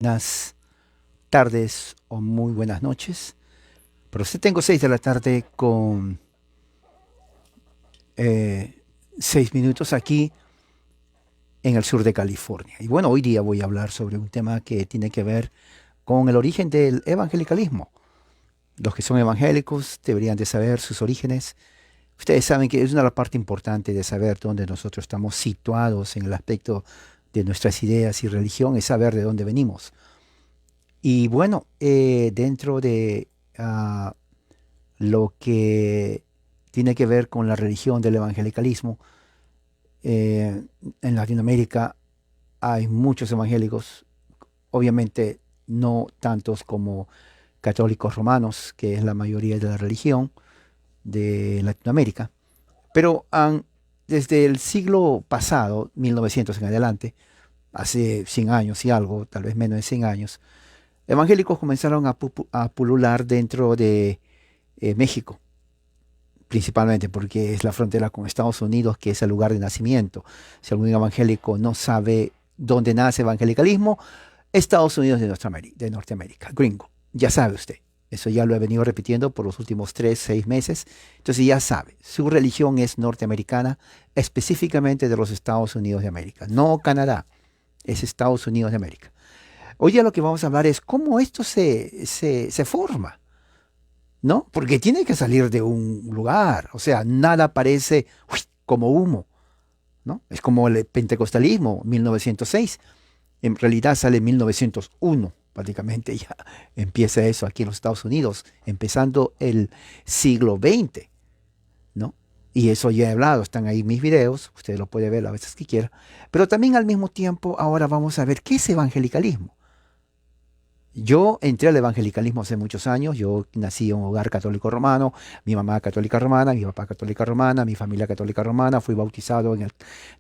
Buenas tardes o muy buenas noches. Pero usted tengo 6 de la tarde con 6 minutos aquí en el sur de California. Y bueno, hoy día voy a hablar sobre un tema que tiene que ver con el origen del evangelicalismo. Los que son evangélicos deberían de saber sus orígenes. Ustedes saben que es una parte importante de saber dónde nosotros estamos situados en el aspecto de nuestras ideas y religión, es saber de dónde venimos. Y bueno, dentro de lo que tiene que ver con la religión del evangelicalismo, eh, en Latinoamérica hay muchos evangélicos, obviamente no tantos como católicos romanos, que es la mayoría de la religión de Latinoamérica, pero desde el siglo pasado, 1900 en adelante, hace 100 años y algo, tal vez menos de 100 años, evangélicos comenzaron a pulular dentro de México, principalmente porque es la frontera con Estados Unidos, que es el lugar de nacimiento. Si algún evangélico no sabe dónde nace evangelicalismo, Estados Unidos de Norteamérica, gringo, ya sabe usted. Eso ya lo he venido repitiendo por los últimos 3, 6 meses. Entonces ya sabe, su religión es norteamericana, específicamente de los Estados Unidos de América, no Canadá, es Estados Unidos de América. Hoy día lo que vamos a hablar es cómo esto se forma, ¿no? Porque tiene que salir de un lugar, o sea, nada parece uy, como humo, ¿no? Es como el pentecostalismo, 1906, en realidad sale en 1901, prácticamente ya empieza eso aquí en los Estados Unidos, empezando el siglo XX, ¿no? Y eso ya he hablado, están ahí mis videos, usted lo puede ver las veces que quiera, pero también al mismo tiempo ahora vamos a ver qué es evangelicalismo. Yo entré al evangelicalismo hace muchos años. Yo nací en un hogar católico romano, mi mamá católica romana, mi papá católica romana, mi familia católica romana. Fui bautizado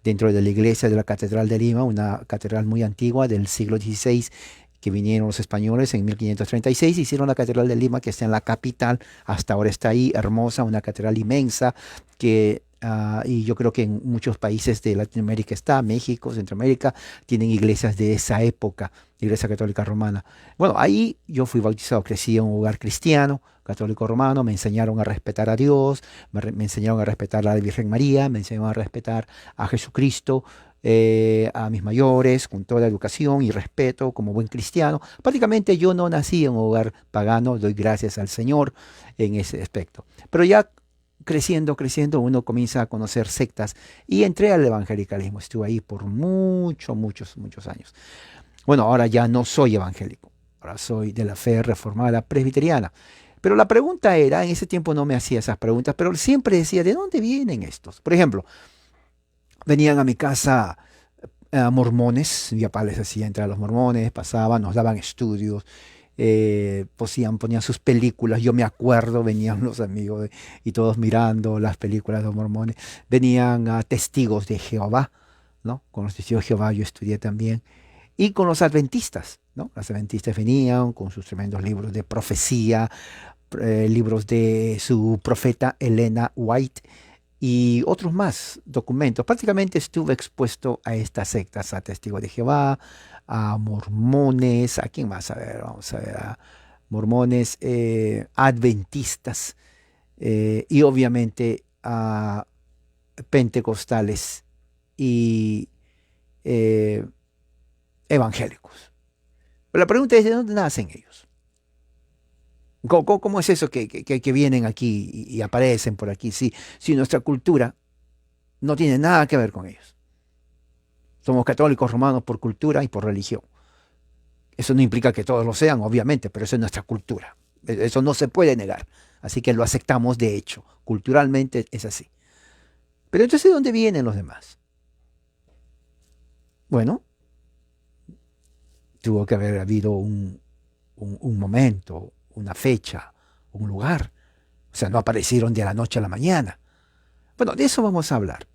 dentro de la iglesia de la Catedral de Lima, una catedral muy antigua del siglo XVI, que vinieron los españoles en 1536, hicieron la Catedral de Lima, que está en la capital, hasta ahora está ahí, hermosa, una catedral inmensa, y yo creo que en muchos países de Latinoamérica está, México, Centroamérica, tienen iglesias de esa época, Iglesia Católica Romana. Bueno, ahí yo fui bautizado, crecí en un hogar cristiano, católico romano, me enseñaron a respetar a Dios, me enseñaron a respetar a la Virgen María, me enseñaron a respetar a Jesucristo, a mis mayores, con toda educación y respeto como buen cristiano. Prácticamente yo no nací en un hogar pagano, doy gracias al Señor en ese aspecto. Pero ya creciendo, uno comienza a conocer sectas y entré al evangelicalismo. Estuve ahí por muchos años. Bueno, ahora ya no soy evangélico, ahora soy de la fe reformada presbiteriana. Pero la pregunta era, en ese tiempo no me hacía esas preguntas, pero siempre decía, ¿de dónde vienen estos? Por ejemplo, venían a mi casa mormones, mi papá les hacía entrar a los mormones, pasaban, nos daban estudios, ponían sus películas, yo me acuerdo, venían los amigos y todos mirando las películas de los mormones, venían testigos de Jehová, ¿no? Con los testigos de Jehová yo estudié también, y con los adventistas, ¿no? Los adventistas venían con sus tremendos libros de profecía, libros de su profeta Elena White, y otros más documentos. Prácticamente estuve expuesto a estas sectas, a Testigos de Jehová, a mormones, ¿a quién más? A ver, vamos a ver, a mormones, adventistas, y obviamente a pentecostales y eh, evangélicos. Pero la pregunta es, ¿de dónde nacen ellos? ¿Cómo es eso que vienen aquí y aparecen por aquí? Si nuestra cultura no tiene nada que ver con ellos. Somos católicos romanos por cultura y por religión. Eso no implica que todos lo sean, obviamente, pero eso es nuestra cultura. Eso no se puede negar. Así que lo aceptamos de hecho. Culturalmente es así. Pero entonces, ¿de dónde vienen los demás? Bueno, tuvo que haber habido un momento, una fecha, un lugar. O sea, no aparecieron de la noche a la mañana. Bueno, de eso vamos a hablar.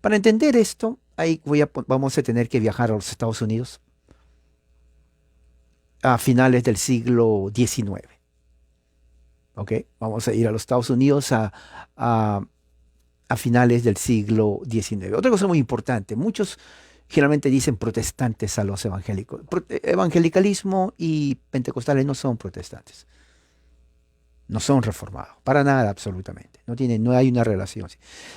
Para entender esto, ahí vamos a tener que viajar a los Estados Unidos a finales del siglo XIX. ¿Ok? Vamos a ir a los Estados Unidos a finales del siglo XIX. Otra cosa muy importante, muchos Generalmente dicen protestantes a los evangélicos. Evangelicalismo y pentecostales no son protestantes, no son reformados, para nada absolutamente. No hay una relación.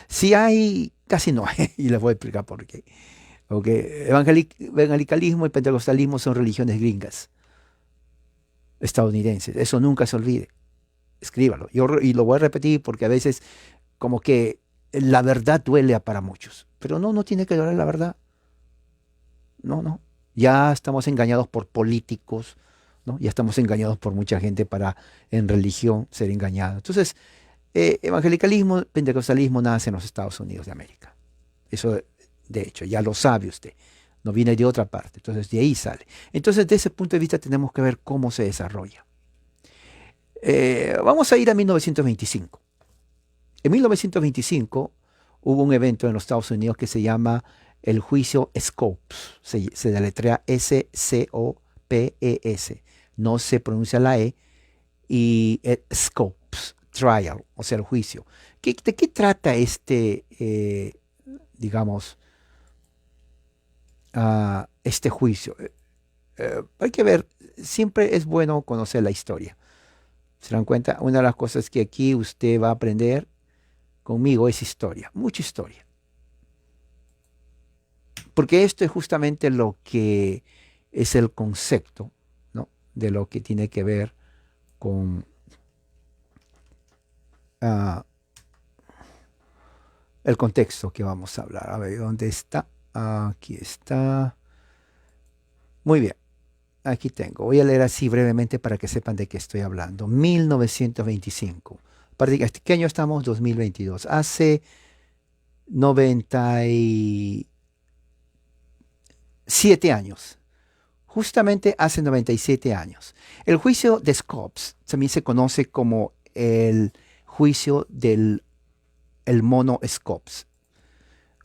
Si hay, casi no hay, y les voy a explicar por qué. Okay. Evangelicalismo y pentecostalismo son religiones gringas, estadounidenses. Eso nunca se olvide. Escríbalo. Y lo voy a repetir porque a veces como que la verdad duele para muchos. Pero no tiene que doler la verdad. No. Ya estamos engañados por políticos, ¿no? Ya estamos engañados por mucha gente para en religión ser engañados. Entonces, evangelicalismo, pentecostalismo nace en los Estados Unidos de América. Eso, de hecho, ya lo sabe usted. No viene de otra parte. Entonces, de ahí sale. Entonces, de ese punto de vista tenemos que ver cómo se desarrolla. Vamos a ir a 1925. En 1925 hubo un evento en los Estados Unidos que se llama el juicio Scopes. Se deletrea S-C-O-P-E-S. No se pronuncia la E. Y Scopes, trial, o sea, el juicio. ¿De qué trata digamos, este juicio? Hay que ver, siempre es bueno conocer la historia. ¿Se dan cuenta? Una de las cosas que aquí usted va a aprender conmigo es historia, mucha historia. Porque esto es justamente lo que es el concepto, ¿no? De lo que tiene que ver con el contexto que vamos a hablar. A ver, ¿dónde está? Aquí está. Muy bien, aquí tengo. Voy a leer así brevemente para que sepan de qué estoy hablando. 1925. ¿Qué año estamos? 2022. Hace 97 años. Justamente hace 97 años. El juicio de Scopes también se conoce como el juicio del mono Scopes.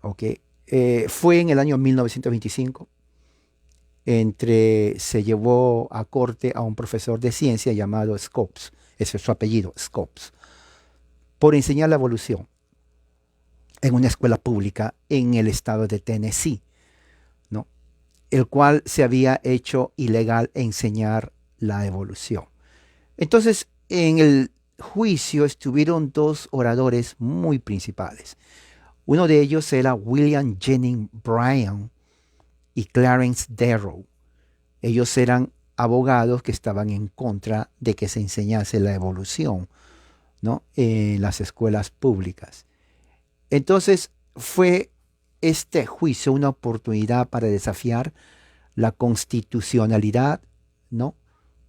¿Okay? Fue en el año 1925. Se llevó a corte a un profesor de ciencia llamado Scopes, ese es su apellido, Scopes, por enseñar la evolución en una escuela pública en el estado de Tennessee, ¿no? El cual se había hecho ilegal enseñar la evolución. Entonces, en el juicio estuvieron dos oradores muy principales. Uno de ellos era William Jennings Bryan y Clarence Darrow. Ellos eran abogados que estaban en contra de que se enseñase la evolución, ¿no? En las escuelas públicas. Entonces fue este juicio una oportunidad para desafiar la constitucionalidad, ¿no?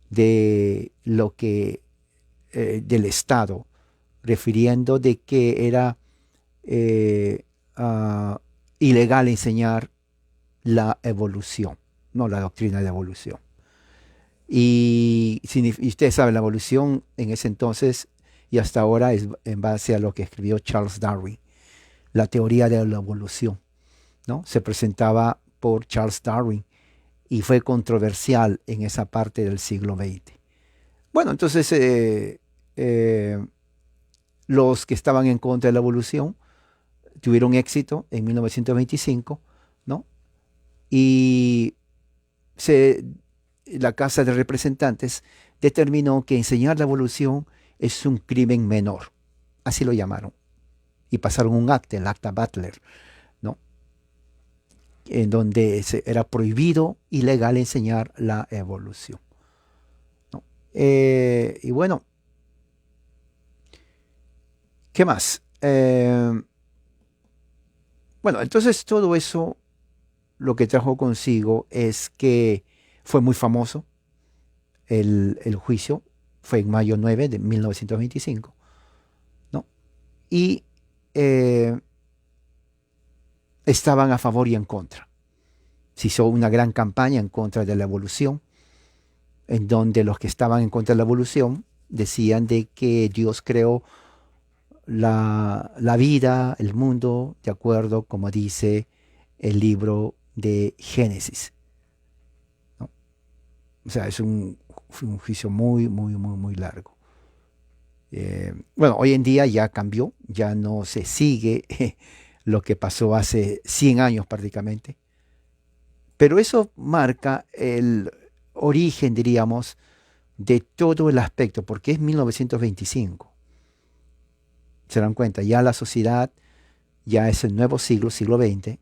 De lo que del Estado, refiriendo de que era ilegal enseñar la evolución, no la doctrina de evolución. Y ustedes saben, la evolución en ese entonces y hasta ahora es en base a lo que escribió Charles Darwin, la teoría de la evolución, ¿no? Se presentaba por Charles Darwin y fue controversial en esa parte del siglo XX. Bueno, entonces los que estaban en contra de la evolución tuvieron éxito en 1925, ¿no? Y la Casa de Representantes determinó que enseñar la evolución es un crimen menor. Así lo llamaron. Y pasaron un acta, el acta Butler, ¿no? En donde era prohibido, ilegal enseñar la evolución, ¿no? Y bueno, ¿qué más? Bueno, entonces todo eso lo que trajo consigo es que fue muy famoso el juicio, fue en mayo 9 de 1925, ¿no? Y estaban a favor y en contra. Se hizo una gran campaña en contra de la evolución, en donde los que estaban en contra de la evolución decían de que Dios creó la vida, el mundo, de acuerdo como dice el libro de Génesis, ¿no? O sea, fue un juicio muy, muy, muy, muy largo. Bueno, hoy en día ya cambió, ya no se sigue lo que pasó hace 100 años prácticamente, Pero eso marca el origen, diríamos, de todo el aspecto, porque es 1925. Se dan cuenta, ya la sociedad, ya es el nuevo siglo, siglo XX.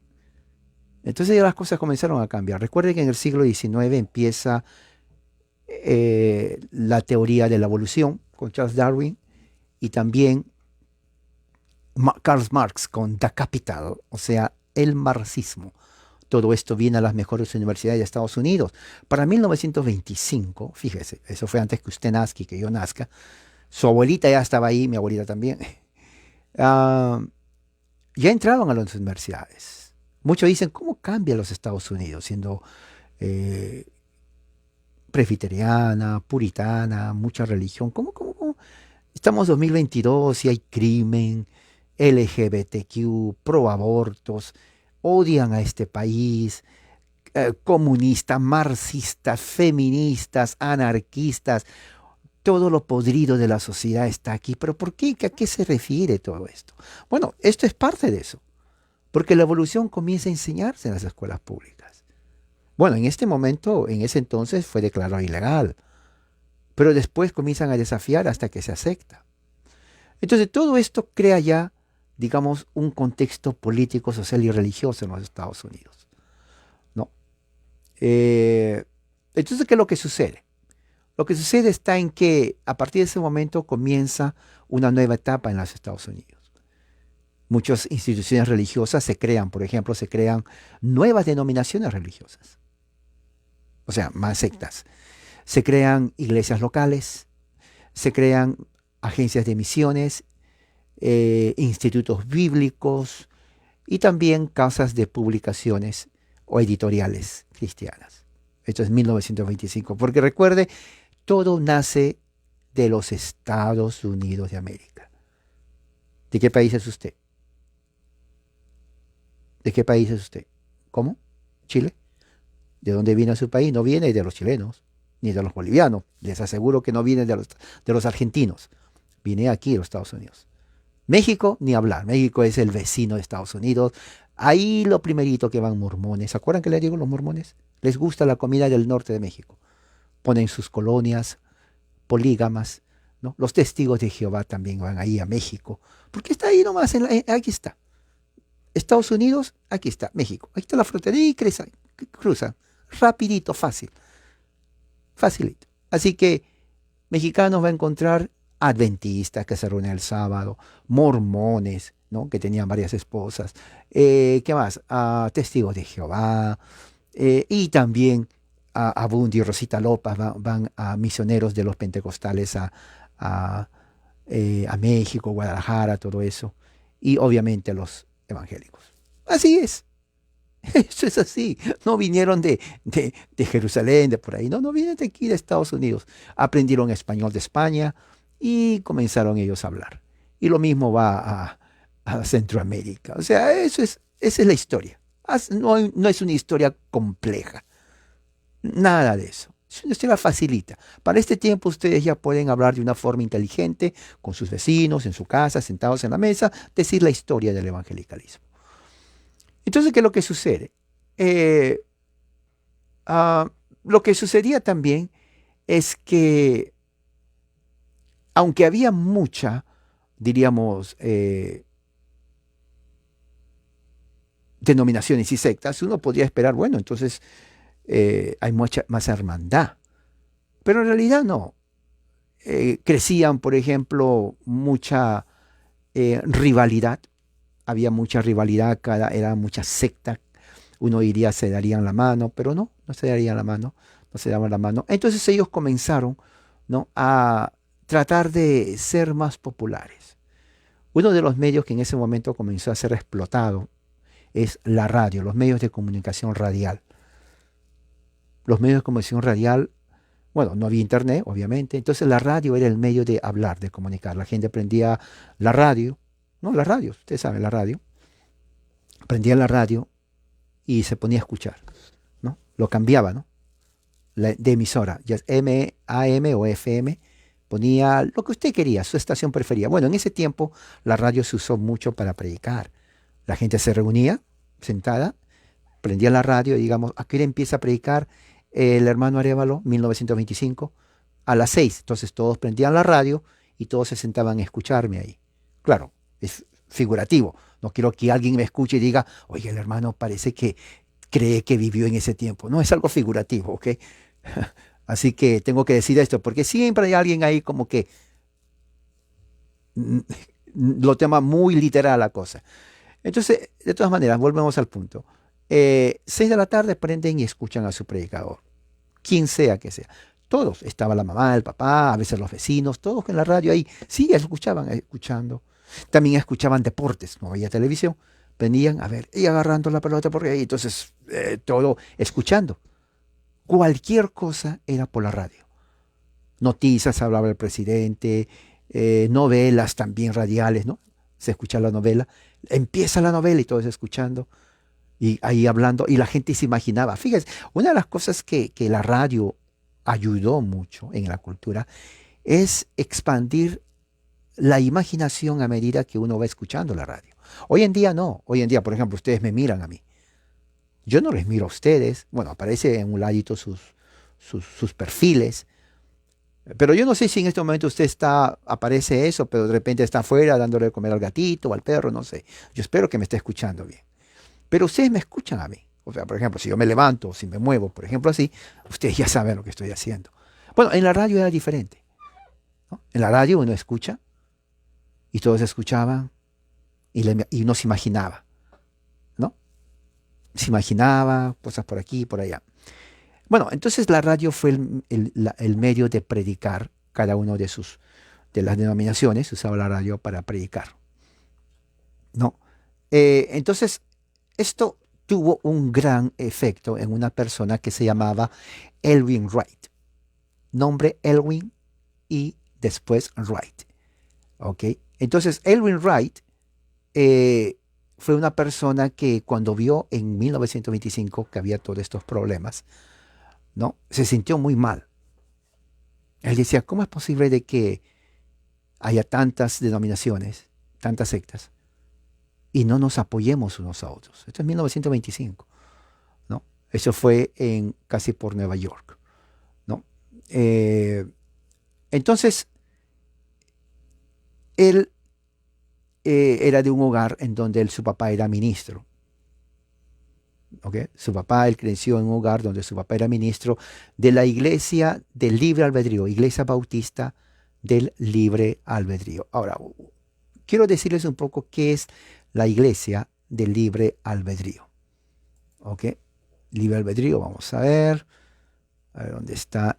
Entonces ya las cosas comenzaron a cambiar. Recuerden que en el siglo XIX empieza la teoría de la evolución con Charles Darwin y también Karl Marx con The Capital, o sea, el marxismo. Todo esto viene a las mejores universidades de Estados Unidos. Para 1925, fíjese, eso fue antes que usted nazca y que yo nazca, su abuelita ya estaba ahí, mi abuelita también, ah, ya entraban a las universidades. Muchos dicen, ¿cómo cambia los Estados Unidos siendo eh, presbiteriana, puritana, mucha religión? ¿Cómo? Estamos en 2022 y hay crimen, LGBTQ, pro abortos, odian a este país, comunistas, marxistas, feministas, anarquistas, todo lo podrido de la sociedad está aquí. ¿Pero por qué? ¿A qué se refiere todo esto? Bueno, esto es parte de eso, porque la evolución comienza a enseñarse en las escuelas públicas. Bueno, en este momento, en ese entonces fue declarado ilegal, pero después comienzan a desafiar hasta que se acepta. Entonces todo esto crea ya, digamos, un contexto político, social y religioso en los Estados Unidos, ¿no? Entonces, ¿qué es lo que sucede? Lo que sucede está en que a partir de ese momento comienza una nueva etapa en los Estados Unidos. Muchas instituciones religiosas se crean, por ejemplo, se crean nuevas denominaciones religiosas, o sea, más sectas. Se crean iglesias locales, se crean agencias de misiones, institutos bíblicos y también casas de publicaciones o editoriales cristianas. Esto es 1925, porque recuerde, todo nace de los Estados Unidos de América. ¿De qué país es usted? ¿De qué país es usted? ¿Cómo? ¿Chile? ¿De dónde viene su país? No viene de los chilenos, ni de los bolivianos. Les aseguro que no viene de los argentinos. Viene aquí de los Estados Unidos. México, ni hablar. México es el vecino de Estados Unidos. Ahí lo primerito que van mormones. ¿Se acuerdan que les digo los mormones? Les gusta la comida del norte de México. Ponen sus colonias polígamas, ¿no? Los testigos de Jehová también van ahí a México. Porque está ahí nomás, aquí está. Estados Unidos, aquí está. México. Ahí está la frontera y cruzan. Rapidito, fácil. Facilito. Así que mexicanos va a encontrar adventistas que se reúnen el sábado, mormones, ¿no? Que tenían varias esposas, ¿qué más? Testigos de Jehová, y también a Bundy y Rosita López van a misioneros de los pentecostales a, a México, Guadalajara, todo eso, y obviamente a los evangélicos. Así es. Eso es así. No vinieron de Jerusalén, de por ahí. No vienen de aquí, de Estados Unidos. Aprendieron español de España y comenzaron ellos a hablar. Y lo mismo va a Centroamérica. O sea, esa es la historia. No es una historia compleja. Nada de eso. Es una historia facilita. Para este tiempo ustedes ya pueden hablar de una forma inteligente con sus vecinos, en su casa, sentados en la mesa, decir la historia del evangelicalismo. Entonces, ¿qué es lo que sucede? Lo que sucedía también es que, aunque había mucha, diríamos, denominaciones y sectas, uno podría esperar, bueno, entonces hay mucha más hermandad. Pero en realidad no. Crecían, por ejemplo, mucha rivalidad. Había mucha rivalidad, era mucha secta. Uno diría se darían la mano, pero no se darían la mano, no se daban la mano. Entonces ellos comenzaron, ¿no?, a tratar de ser más populares. Uno de los medios que en ese momento comenzó a ser explotado es la radio, los medios de comunicación radial. Los medios de comunicación radial, bueno, no había internet, obviamente, entonces la radio era el medio de hablar, de comunicar. La gente prendía la radio, ¿no? La radio, ustedes saben, la radio. Prendía la radio y se ponía a escuchar, ¿no? Lo cambiaba, ¿no? De emisora, ya es M, AM o FM, ponía lo que usted quería, su estación preferida. Bueno, en ese tiempo la radio se usó mucho para predicar. La gente se reunía sentada, prendían la radio y digamos, ¿a qué hora empieza a predicar el hermano Arévalo? 1925, a las 6. Entonces todos prendían la radio y todos se sentaban a escucharme ahí. Claro, es figurativo. No quiero que alguien me escuche y diga, oye, el hermano parece que cree que vivió en ese tiempo. No, es algo figurativo, ¿ok? Así que tengo que decir esto, porque siempre hay alguien ahí como que mm, lo toma muy literal la cosa. Entonces, de todas maneras, volvemos al punto. 6 de la tarde prenden y escuchan a su predicador, quien sea que sea. Todos, estaba la mamá, el papá, a veces los vecinos, todos en la radio ahí, sí, escuchaban, escuchando. También escuchaban deportes, no había televisión, venían a ver, y agarrando la pelota por ahí, entonces todo escuchando. Cualquier cosa era por la radio. Noticias, hablaba el presidente, novelas también radiales, ¿no? Se escucha la novela, empieza la novela y todos escuchando y ahí hablando, y la gente se imaginaba. Fíjense, una de las cosas que la radio ayudó mucho en la cultura es expandir la imaginación a medida que uno va escuchando la radio. Hoy en día no, hoy en día, por ejemplo, ustedes me miran a mí. Yo no les miro a ustedes, bueno, aparece en un ladito sus perfiles, pero yo no sé si en este momento usted está, aparece eso, pero de repente está afuera dándole de comer al gatito o al perro, no sé. Yo espero que me esté escuchando bien. Pero ustedes me escuchan a mí. O sea, por ejemplo, si yo me levanto, si me muevo, por ejemplo, así, ustedes ya saben lo que estoy haciendo. Bueno, en la radio era diferente, ¿no? En la radio uno escucha y todos escuchaban y uno se imaginaba, ¿no? Se imaginaba cosas por aquí y por allá. Bueno, entonces la radio fue el medio de predicar. Cada uno de las denominaciones usaba la radio para predicar, ¿no? Entonces, esto tuvo un gran efecto en una persona que se llamaba Elwin Wright. Nombre Elwin y después Wright. ¿Ok? Entonces, Elwin Wright eh, fue una persona que cuando vio en 1925 que había todos estos problemas, ¿no? Se sintió muy mal. Él decía, ¿cómo es posible de que haya tantas denominaciones, tantas sectas, y no nos apoyemos unos a otros? Esto es 1925, ¿no? Eso fue casi por Nueva York, ¿no? Eh, entonces, él era de un hogar en donde su papá era ministro. ¿Okay? Su papá, él creció en un hogar donde su papá era ministro de la Iglesia del Libre Albedrío, Iglesia Bautista del Libre Albedrío. Ahora, quiero decirles un poco qué es la Iglesia del Libre Albedrío. ¿Ok? Libre Albedrío, vamos a ver dónde está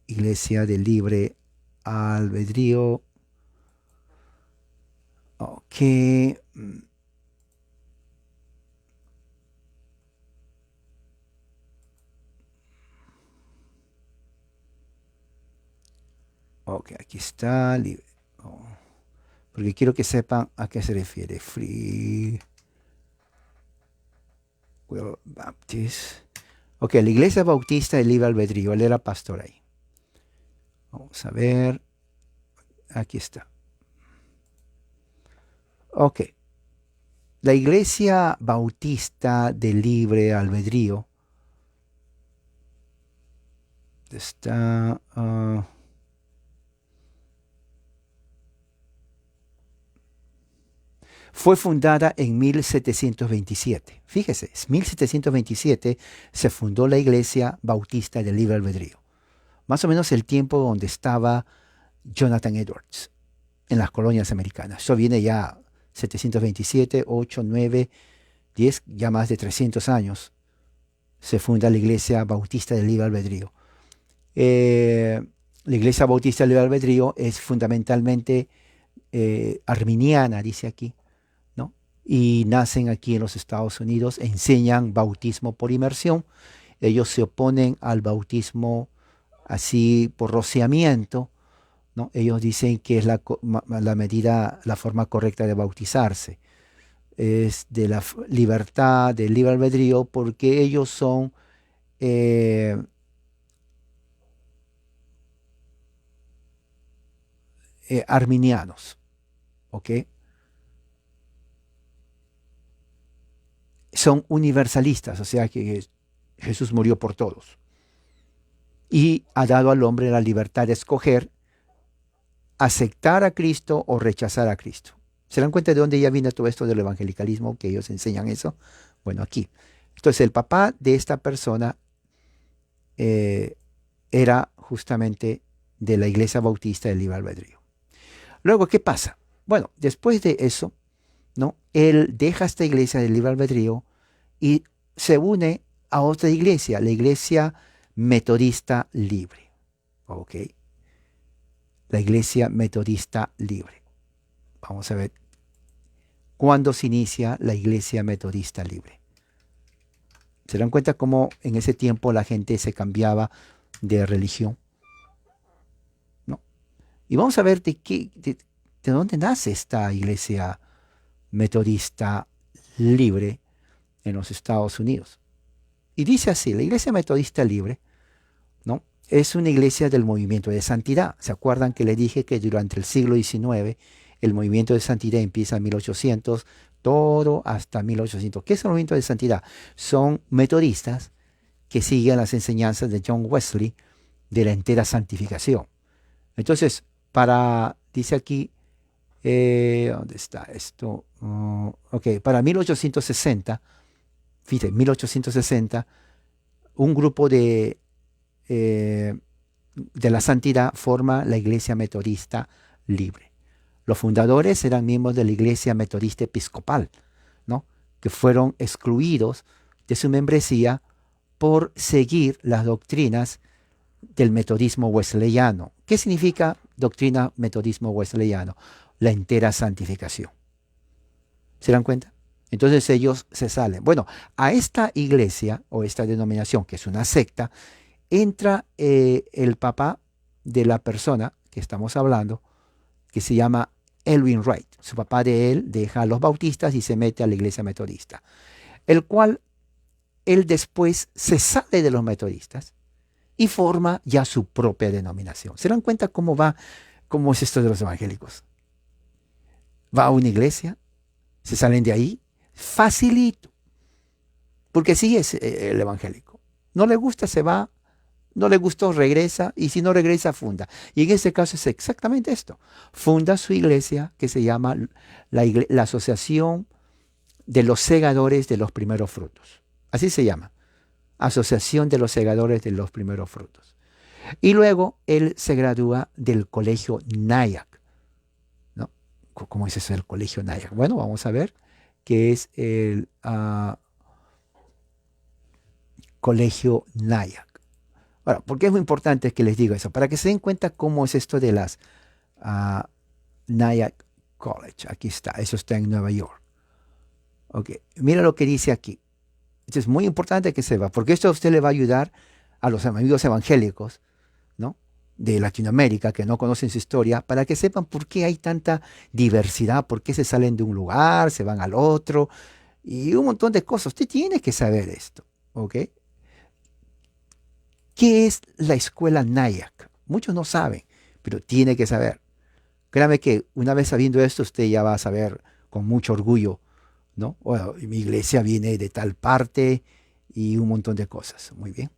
Iglesia del Libre Albedrío. Ok. Ok, aquí está. Oh, porque quiero que sepan a qué se refiere. Free Will Baptist. Ok, la Iglesia Bautista del Libre Albedrío. Él era pastor ahí. Vamos a ver. Aquí está. Ok. La Iglesia Bautista del Libre Albedrío está... fue fundada en 1727. Fíjese, en 1727 se fundó la Iglesia Bautista del Libre Albedrío. Más o menos el tiempo donde estaba Jonathan Edwards en las colonias americanas. Eso viene ya 727, 8, 9, 10, ya más de 300 años. Se funda la Iglesia Bautista del Libre Albedrío. La Iglesia Bautista del Libre Albedrío es fundamentalmente arminiana, dice aquí, ¿no? Y nacen aquí en los Estados Unidos, enseñan bautismo por inmersión. Ellos se oponen al bautismo así por rociamiento, ¿no? Ellos dicen que es la medida, la forma correcta de bautizarse. Es de la libertad, del libre albedrío, porque ellos son eh, arminianos, ¿ok? son universalistas, o sea que Jesús murió por todos y ha dado al hombre la libertad de escoger aceptar a Cristo o rechazar a Cristo. ¿Se dan cuenta de dónde ya viene todo esto del evangelicalismo, que ellos enseñan eso? Bueno, aquí. Entonces, el papá de esta persona era justamente de la Iglesia Bautista del Libre Albedrío. Luego, ¿qué pasa? Bueno, después de eso, ¿no? Él deja esta iglesia del Libre Albedrío y se une a otra iglesia, la Iglesia Metodista Libre. ¿Ok? La Iglesia Metodista Libre. Vamos a ver cuándo se inicia la Iglesia Metodista Libre. ¿Se dan cuenta cómo en ese tiempo la gente se cambiaba de religión? ¿No? Y vamos a ver de dónde nace esta Iglesia Metodista Libre en los Estados Unidos. Y dice así, la Iglesia Metodista Libre, ¿no? Es una iglesia del movimiento de santidad. ¿Se acuerdan que les dije que durante el siglo XIX el movimiento de santidad empieza en 1800, todo hasta 1800? ¿Qué es el movimiento de santidad? Son metodistas que siguen las enseñanzas de John Wesley de la entera santificación. Entonces, dice aquí, ¿dónde está esto? Para 1860, fíjate, 1860, un grupo de la santidad forma la Iglesia Metodista Libre. Los fundadores eran miembros de la Iglesia Metodista Episcopal, ¿no? Que fueron excluidos de su membresía por seguir las doctrinas del metodismo wesleyano. ¿Qué significa doctrina metodismo wesleyano? La entera santificación. ¿Se dan cuenta? Entonces ellos se salen. Bueno, a esta iglesia o esta denominación, que es una secta, entra el papá de la persona que estamos hablando, que se llama Elwin Wright. Su papá de él deja a los bautistas y se mete a la iglesia metodista, el cual él después se sale de los metodistas y forma ya su propia denominación. ¿Se dan cuenta cómo es esto de los evangélicos? Va a una iglesia, se salen de ahí, facilito, porque sí es el evangélico. No le gusta, se va. No le gustó, regresa, y si no regresa, funda. Y en este caso es exactamente esto. Funda su iglesia, que se llama la Asociación de los Segadores de los Primeros Frutos. Así se llama. Asociación de los Segadores de los Primeros Frutos. Y luego él se gradúa del Colegio Nyack, ¿no? ¿Cómo es eso del Colegio Nyack? Bueno, vamos a ver qué es el Colegio Nyack. Ahora, ¿por qué es muy importante que les diga eso? Para que se den cuenta cómo es esto de las Nyack College. Aquí está, eso está en Nueva York. Ok, mira lo que dice aquí. Esto es muy importante que sepa, porque esto a usted le va a ayudar a los amigos evangélicos, ¿no? De Latinoamérica que no conocen su historia, para que sepan por qué hay tanta diversidad, por qué se salen de un lugar, se van al otro, y un montón de cosas. Usted tiene que saber esto, ¿ok? ¿Qué es la escuela Nyack? Muchos no saben, pero tiene que saber. Créame que una vez sabiendo esto, usted ya va a saber con mucho orgullo, ¿no? Bueno, mi iglesia viene de tal parte y un montón de cosas. Muy bien.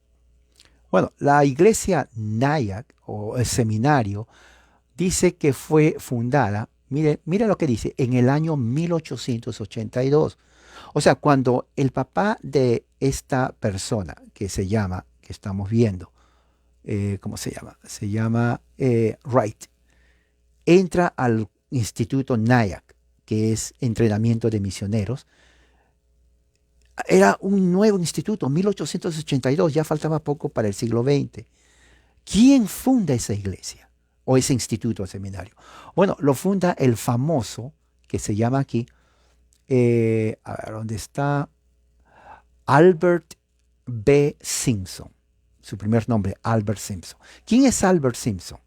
Bueno, la iglesia Nyack o el seminario dice que fue fundada, mire lo que dice, en el año 1882. O sea, cuando el papá de esta persona que estamos viendo, ¿cómo se llama? Se llama Wright, entra al Instituto Nyack, que es entrenamiento de misioneros. Era un nuevo instituto, 1882, ya faltaba poco para el siglo XX. ¿Quién funda esa iglesia o ese instituto o seminario? Bueno, lo funda el famoso, que se llama aquí, a ver, ¿dónde está? Albert B. Simpson. Su primer nombre, Albert Simpson. ¿Quién es Albert Simpson?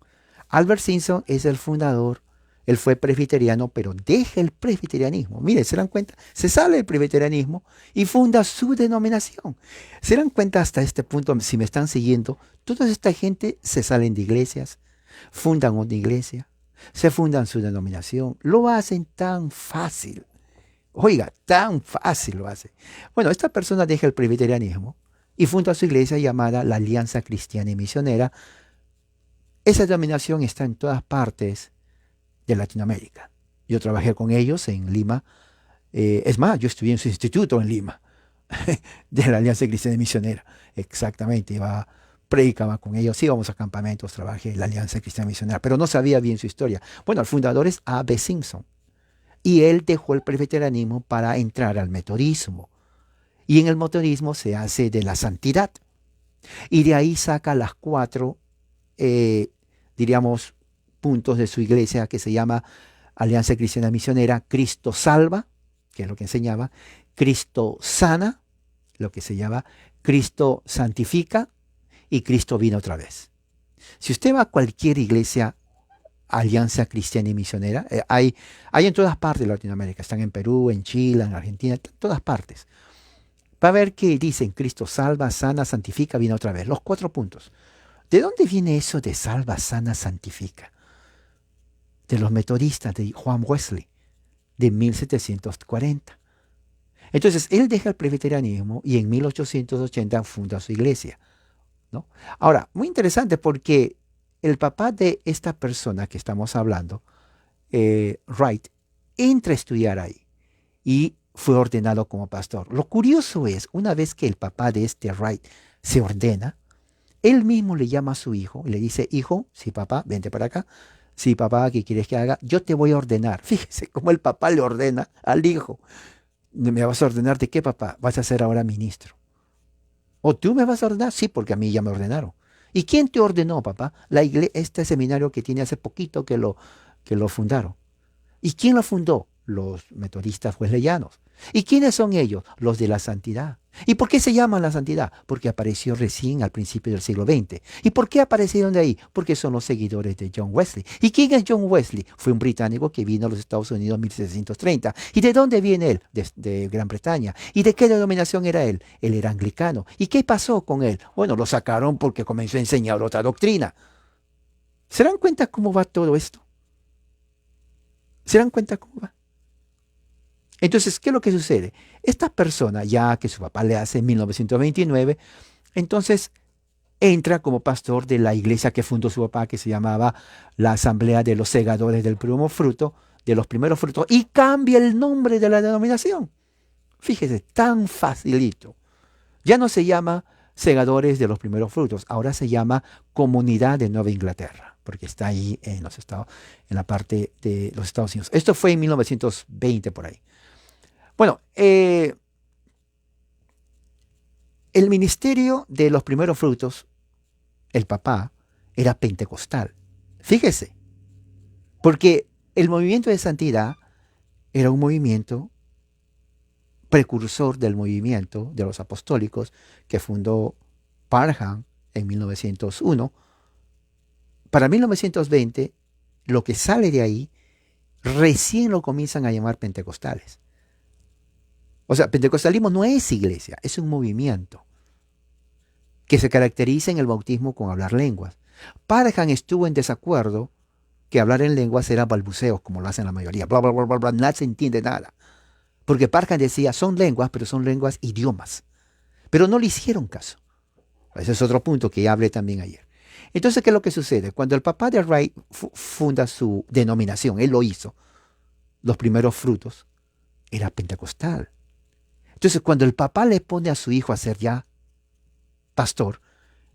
Albert Simpson es el fundador. Él fue presbiteriano, pero deja el presbiterianismo. Mire, ¿se dan cuenta? Se sale del presbiterianismo y funda su denominación. ¿Se dan cuenta hasta este punto? Si me están siguiendo, toda esta gente se salen de iglesias, fundan una iglesia, se fundan su denominación. Lo hacen tan fácil. Oiga, tan fácil lo hace. Bueno, esta persona deja el presbiterianismo y funda su iglesia llamada la Alianza Cristiana y Misionera. Esa denominación está en todas partes de Latinoamérica. Yo trabajé con ellos en Lima. Es más, yo estudié en su instituto en Lima, de la Alianza Cristiana y Misionera. Exactamente, predicaba con ellos, íbamos a campamentos, trabajé en la Alianza Cristiana y Misionera, pero no sabía bien su historia. Bueno, el fundador es A.B. Simpson. Y él dejó el presbiterianismo para entrar al metodismo. Y en el metodismo se hace de la santidad. Y de ahí saca las cuatro, diríamos, puntos de su iglesia que se llama Alianza Cristiana Misionera. Cristo salva, que es lo que enseñaba. Cristo sana, lo que se llama. Cristo santifica y Cristo vino otra vez. Si usted va a cualquier iglesia, Alianza Cristiana y Misionera, hay en todas partes de Latinoamérica, están en Perú, en Chile, en Argentina, en todas partes. Va a ver que dicen Cristo salva, sana, santifica, viene otra vez. Los cuatro puntos. ¿De dónde viene eso de salva, sana, santifica? De los metodistas de Juan Wesley, de 1740. Entonces, él deja el presbiterianismo y en 1880 funda su iglesia, ¿no? Ahora, muy interesante porque el papá de esta persona que estamos hablando, Wright, entra a estudiar ahí y fue ordenado como pastor. Lo curioso es, una vez que el papá de este Wright se ordena, él mismo le llama a su hijo y le dice, hijo, sí papá, vente para acá. Sí papá, ¿qué quieres que haga? Yo te voy a ordenar. Fíjese cómo el papá le ordena al hijo. ¿Me vas a ordenar de qué, papá? Vas a ser ahora ministro. ¿O tú me vas a ordenar? Sí, porque a mí ya me ordenaron. ¿Y quién te ordenó, papá? Este seminario que tiene hace poquito que lo fundaron. ¿Y quién lo fundó? Los metodistas wesleyanos. ¿Y quiénes son ellos? Los de la santidad. ¿Y por qué se llaman la santidad? Porque apareció recién al principio del siglo XX. ¿Y por qué aparecieron de ahí? Porque son los seguidores de John Wesley. ¿Y quién es John Wesley? Fue un británico que vino a los Estados Unidos en 1730. ¿Y de dónde viene él? De Gran Bretaña. ¿Y de qué denominación era él? Él era anglicano. ¿Y qué pasó con él? Bueno, lo sacaron porque comenzó a enseñar otra doctrina. ¿Se dan cuenta cómo va todo esto? ¿Se dan cuenta cómo va? Entonces, ¿qué es lo que sucede? Esta persona, ya que su papá le hace en 1929, entonces entra como pastor de la iglesia que fundó su papá, que se llamaba la Asamblea de los Segadores del Primo Fruto, de los Primeros Frutos, y cambia el nombre de la denominación. Fíjese, tan facilito. Ya no se llama Segadores de los Primeros Frutos, ahora se llama Comunidad de Nueva Inglaterra, porque está ahí en los Estados, en la parte de los Estados Unidos. Esto fue en 1920 por ahí. Bueno, el ministerio de los primeros frutos, el papá, era pentecostal. Fíjese, porque el movimiento de santidad era un movimiento precursor del movimiento de los apostólicos que fundó Parham en 1901. Para 1920, lo que sale de ahí, recién lo comienzan a llamar pentecostales. O sea, pentecostalismo no es iglesia, es un movimiento que se caracteriza en el bautismo con hablar lenguas. Parham estuvo en desacuerdo que hablar en lenguas era balbuceos, como lo hacen la mayoría. Bla, bla, bla, bla, bla, nadie se entiende nada. Porque Parham decía, son lenguas, pero son lenguas idiomas. Pero no le hicieron caso. Ese es otro punto que ya hablé también ayer. Entonces, ¿qué es lo que sucede? Cuando el papá de Wright funda su denominación, él lo hizo, los primeros frutos, era pentecostal. Entonces, cuando el papá le pone a su hijo a ser ya pastor,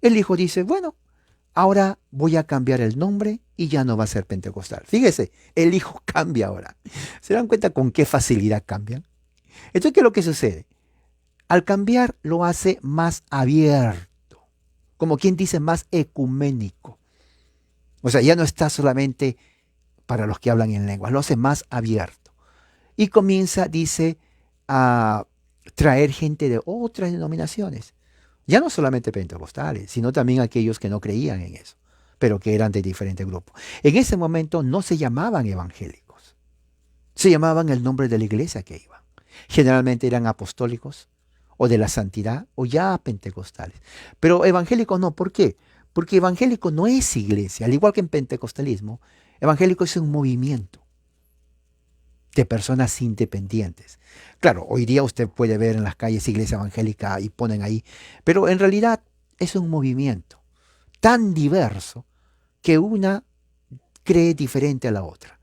el hijo dice, bueno, ahora voy a cambiar el nombre y ya no va a ser pentecostal. Fíjese, el hijo cambia ahora. ¿Se dan cuenta con qué facilidad cambian? Entonces, ¿qué es lo que sucede? Al cambiar lo hace más abierto, como quien dice más ecuménico. O sea, ya no está solamente para los que hablan en lenguas, lo hace más abierto. Y comienza, dice, a traer gente de otras denominaciones. Ya no solamente pentecostales, sino también aquellos que no creían en eso, pero que eran de diferentes grupos. En ese momento no se llamaban evangélicos, se llamaban el nombre de la iglesia que iban. Generalmente eran apostólicos o de la santidad o ya pentecostales. Pero evangélicos no, ¿por qué? Porque evangélico no es iglesia, al igual que en pentecostalismo, evangélico es un movimiento. de personas independientes. Claro, hoy día usted puede ver en las calles iglesia evangélica y ponen ahí, pero en realidad es un movimiento tan diverso que una cree diferente a la otra.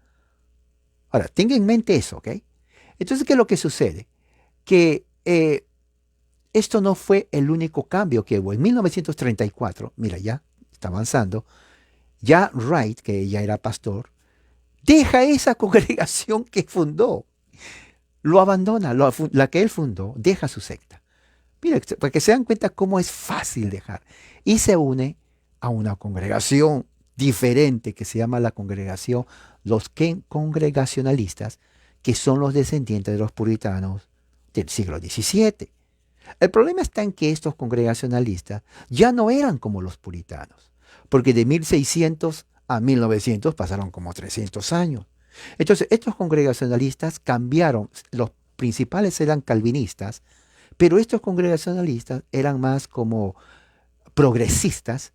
Ahora, tenga en mente eso, ¿ok? Entonces, ¿qué es lo que sucede? Que esto no fue el único cambio que hubo. En 1934, mira, ya está avanzando, ya Wright, que ya era pastor, deja esa congregación que fundó, lo abandona, la que él fundó, deja su secta. Mira, para que se dan cuenta cómo es fácil dejar. Y se une a una congregación diferente que se llama la congregación, los congregacionalistas, que son los descendientes de los puritanos del siglo XVII. El problema está en que estos congregacionalistas ya no eran como los puritanos, porque de 1600 a 1900 pasaron como 300 años. Entonces, estos congregacionalistas cambiaron, los principales eran calvinistas, pero estos congregacionalistas eran más como progresistas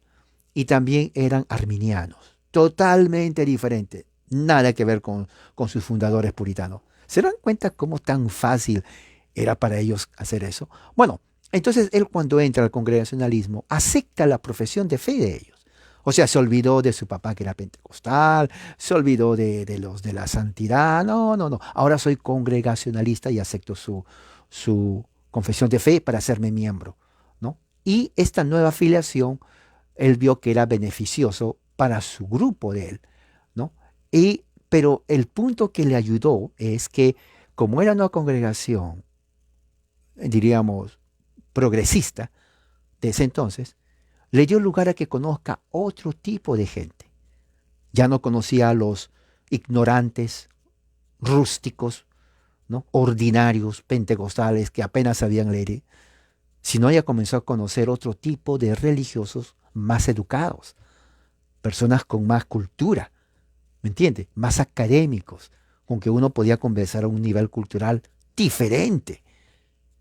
y también eran arminianos, totalmente diferentes, nada que ver con sus fundadores puritanos. ¿Se dan cuenta cómo tan fácil era para ellos hacer eso? Bueno, entonces él cuando entra al congregacionalismo acepta la profesión de fe de ellos. O sea, se olvidó de su papá que era pentecostal, se olvidó de los de la santidad. No, no, no. Ahora soy congregacionalista y acepto su confesión de fe para hacerme miembro, ¿no? Y esta nueva afiliación, él vio que era beneficioso para su grupo de él, ¿no? Pero el punto que le ayudó es que como era una congregación, diríamos, progresista de ese entonces, le dio lugar a que conozca otro tipo de gente. Ya no conocía a los ignorantes, rústicos, ¿no? Ordinarios, pentecostales que apenas sabían leer, sino ya comenzó a conocer otro tipo de religiosos más educados, personas con más cultura, ¿me entiende? Más académicos, con que uno podía conversar a un nivel cultural diferente.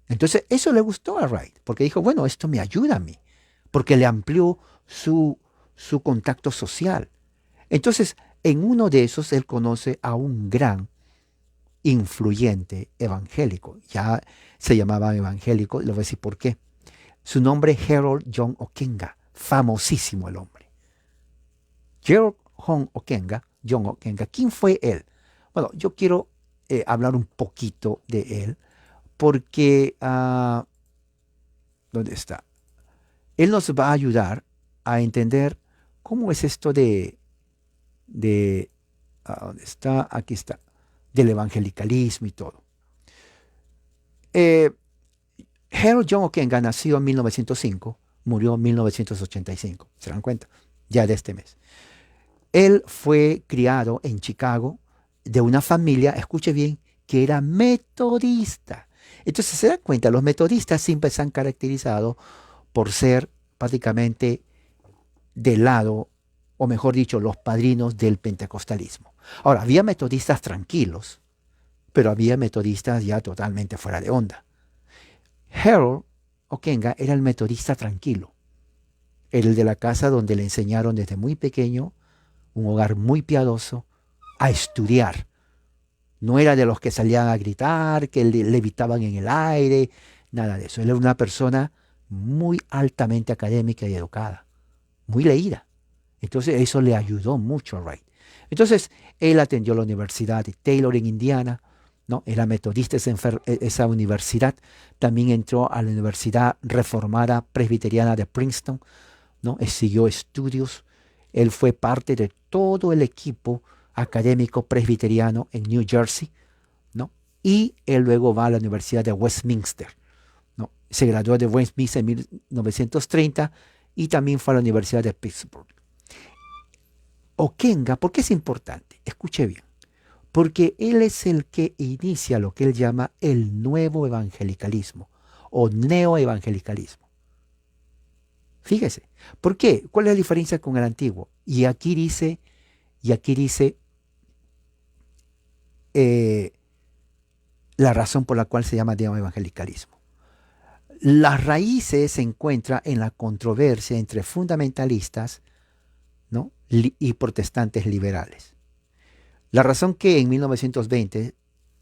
Entonces eso le gustó a Wright, porque dijo, bueno, esto me ayuda a mí, porque le amplió su contacto social. Entonces, en uno de esos él conoce a un gran influyente evangélico. Ya se llamaba evangélico, le voy a decir por qué. Su nombre es Harold John Ockenga, famosísimo el hombre. Harold John Ockenga, ¿quién fue él? Bueno, yo quiero hablar un poquito de él, porque, ¿dónde está? Él nos va a ayudar a entender cómo es esto ¿dónde está? Aquí está, del evangelicalismo y todo. Harold John Ockenga nació en 1905, murió en 1985, ¿se dan cuenta? Ya de este mes. Él fue criado en Chicago de una familia, escuche bien, que era metodista. Entonces se dan cuenta, los metodistas siempre se han caracterizado por ser prácticamente del lado, o mejor dicho, los padrinos del pentecostalismo. Ahora, había metodistas tranquilos, pero había metodistas ya totalmente fuera de onda. Harold Ockenga era el metodista tranquilo, el de la casa donde le enseñaron desde muy pequeño, un hogar muy piadoso, a estudiar. No era de los que salían a gritar, que levitaban en el aire, nada de eso. Él era una persona muy altamente académica y educada, muy leída. Entonces eso le ayudó mucho a Wright. Entonces él atendió la Universidad de Taylor en Indiana, ¿no? Era metodista esa universidad. También entró a la Universidad Reformada Presbiteriana de Princeton, ¿no? Siguió estudios. Él fue parte de todo el equipo académico presbiteriano en New Jersey, ¿no? Y él luego va a la Universidad de Westminster, ¿no? Se graduó de Westminster en 1930 y también fue a la Universidad de Pittsburgh. Ockenga, ¿por qué es importante? Escuche bien. Porque él es el que inicia lo que él llama el nuevo evangelicalismo o neoevangelicalismo. Fíjese, ¿por qué? ¿Cuál es la diferencia con el antiguo? Y aquí dice la razón por la cual se llama neoevangelicalismo. Las raíces se encuentran en la controversia entre fundamentalistas, ¿no? y protestantes liberales. La razón que en 1920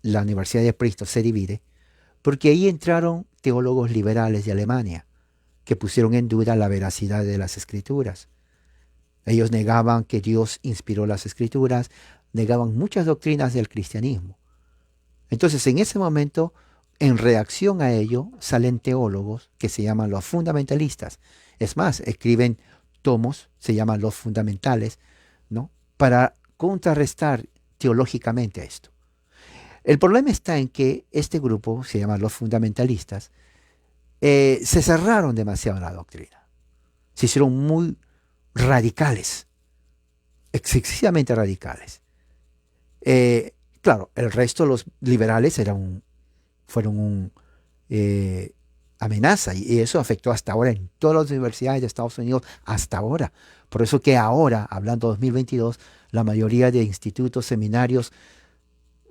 la Universidad de Princeton se divide porque ahí entraron teólogos liberales de Alemania que pusieron en duda la veracidad de las escrituras. Ellos negaban que Dios inspiró las escrituras, negaban muchas doctrinas del cristianismo. Entonces, en ese momento, en reacción a ello, salen teólogos que se llaman los fundamentalistas. Es más, escriben tomos, se llaman los fundamentales, ¿no? Para contrarrestar teológicamente a esto. El problema está en que este grupo, se llama los fundamentalistas, se cerraron demasiado en la doctrina. Se hicieron muy radicales, excesivamente radicales. Claro, el resto, los liberales, fueron una amenaza y eso afectó hasta ahora en todas las universidades de Estados Unidos, hasta ahora. Por eso que ahora, hablando de 2022, la mayoría de institutos, seminarios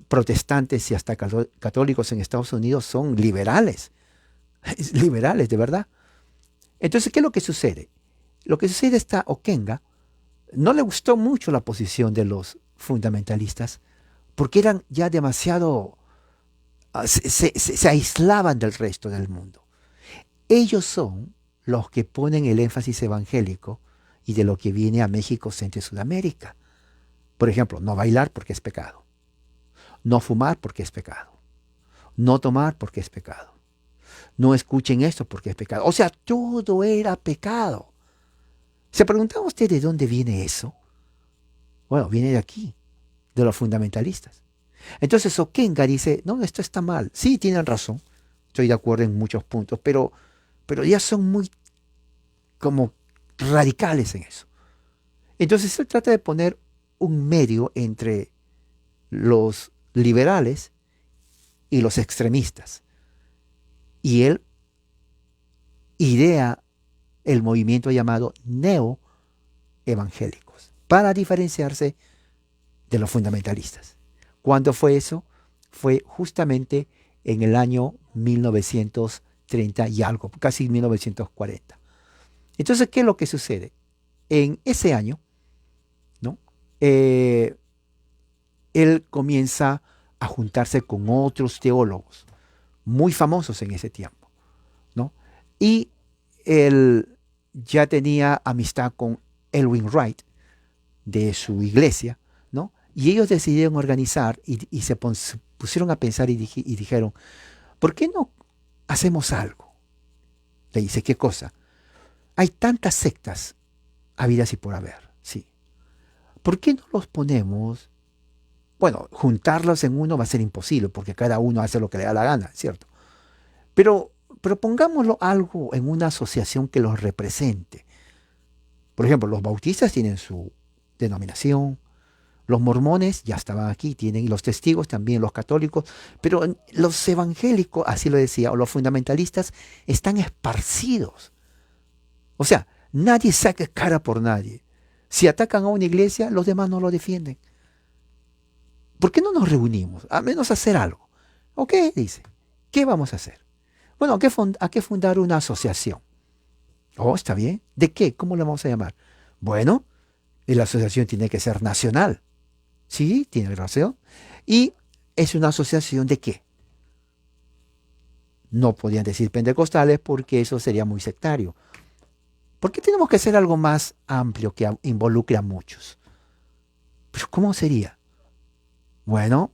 protestantes y hasta católicos en Estados Unidos son liberales. Liberales, de verdad. Entonces, ¿qué es lo que sucede? Lo que sucede es que Oquenga no le gustó mucho la posición de los fundamentalistas porque eran ya demasiado, se aislaban del resto del mundo. Ellos son los que ponen el énfasis evangélico y de lo que viene a México, Centro y Sudamérica. Por ejemplo, no bailar porque es pecado. No fumar porque es pecado. No tomar porque es pecado. No escuchen esto porque es pecado. O sea, todo era pecado. ¿Se preguntaba usted de dónde viene eso? Bueno, viene de aquí, de los fundamentalistas. Entonces Oquenga dice, no, esto está mal. Sí, tienen razón. Estoy de acuerdo en muchos puntos, pero ya son muy como radicales en eso. Entonces él trata de poner un medio entre los liberales y los extremistas. Y él idea el movimiento llamado neoevangélicos para diferenciarse de los fundamentalistas. ¿Cuándo fue eso? Fue justamente en el año 1930 y algo, casi 1940. Entonces, ¿qué es lo que sucede? En ese año, ¿no? Él comienza a juntarse con otros teólogos muy famosos en ese tiempo, ¿no? Y él ya tenía amistad con Elwin Wright de su iglesia, ¿no? Y ellos decidieron organizar y se pusieron a pensar y dijeron, ¿por qué no hacemos algo? Le dice, ¿qué cosa? Hay tantas sectas habidas y por haber, sí. ¿Por qué no los ponemos? Bueno, juntarlos en uno va a ser imposible porque cada uno hace lo que le da la gana, ¿cierto? Pero pongámoslo algo en una asociación que los represente. Por ejemplo, los bautistas tienen su denominación, los mormones ya estaban aquí, tienen, y los testigos también, los católicos, pero los evangélicos, así lo decía, o los fundamentalistas, están esparcidos. O sea, nadie saca cara por nadie. Si atacan a una iglesia, los demás no lo defienden. ¿Por qué no nos reunimos? A menos hacer algo. ¿Ok? Dice. ¿Qué vamos a hacer? Bueno, hay que fundar una asociación. Oh, está bien. ¿De qué? ¿Cómo la vamos a llamar? Bueno, la asociación tiene que ser nacional. Sí, tiene razón. ¿Y es una asociación de qué? No podían decir pentecostales porque eso sería muy sectario. ¿Por qué tenemos que hacer algo más amplio que involucre a muchos? ¿Pero cómo sería? Bueno,